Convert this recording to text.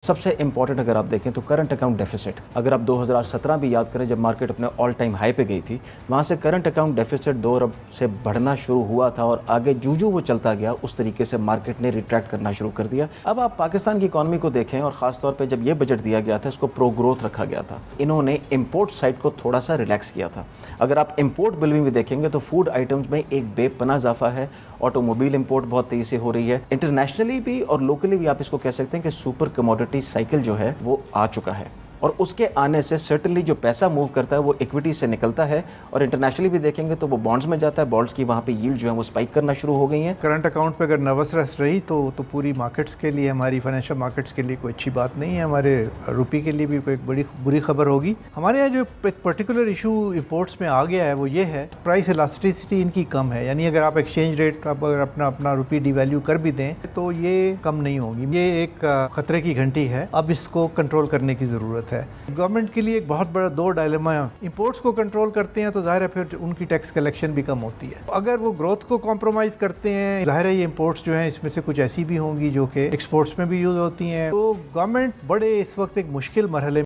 सबसे इंपॉर्टेंट अगर आप देखें तो करंट अकाउंट डेफिसिट, अगर आप 2017 भी याद करें जब मार्केट अपने ऑल टाइम हाई पे गई थी, वहाँ से करंट अकाउंट डेफिसिट 2 अरब से बढ़ना शुरू हुआ था और आगे जूं वो चलता गया उस तरीके से मार्केट ने रिट्रैक्ट करना शुरू कर दिया। अब आप पाकिस्तान की इकॉनमी को देखें और खासतौर पर जब ये बजट दिया गया था इसको प्रो ग्रोथ रखा गया था, इन्होंने इम्पोर्ट साइड को थोड़ा सा रिलैक्स किया था। अगर आप इम्पोर्ट बिल में भी देखेंगे तो फूड आइटम्स में एक बेपनाह इजाफा है, ऑटोमोबाइल इंपोर्ट बहुत तेजी से हो रही है, इंटरनेशनली भी और लोकली भी आप इसको कह सकते हैं कि सुपर कमोडिटी साइकिल जो है वो आ चुका है और उसके आने से सर्टेनली जो पैसा मूव करता है वो इक्विटी से निकलता है और इंटरनेशनली भी देखेंगे तो वो बॉन्ड्स में जाता है, बॉन्ड्स की वहाँ पे यील्ड जो है वो स्पाइक करना शुरू हो गई हैं। करंट अकाउंट पे अगर नर्वसनेस रही तो पूरी मार्केट्स के लिए, हमारी फाइनेंशियल मार्केट्स के लिए कोई अच्छी बात नहीं है, हमारे रुपये के लिए भी कोई बड़ी बुरी खबर होगी। हमारे यहाँ जो एक पर्टिकुलर इशू इंपोर्ट्स में आ गया है वो ये है, प्राइस इलास्टिसिटी इनकी कम है, यानी अगर आप एक्सचेंज रेट आप अगर अपना रुपये डिवैल्यू कर भी दें तो ये कम नहीं होगी। ये एक खतरे की घंटी है, अब इसको कंट्रोल करने की ज़रूरत है। गवर्नमेंट के लिए एक बहुत बड़ा दो डायलेमा है, इंपोर्ट्स को कंट्रोल करते हैं तो जाहिर है फिर उनकी टैक्स कलेक्शन भी कम होती है। अगर वो ग्रोथ को कॉम्प्रोमाइज़ करते हैं, जाहिर है ये इंपोर्ट्स जो हैं इसमें से कुछ ऐसी भी होंगी जो कि एक्सपोर्ट्स में भी यूज़ होती हैं, तो गवर्नमेंट बड़े इस वक्त एक मुश्किल मरहले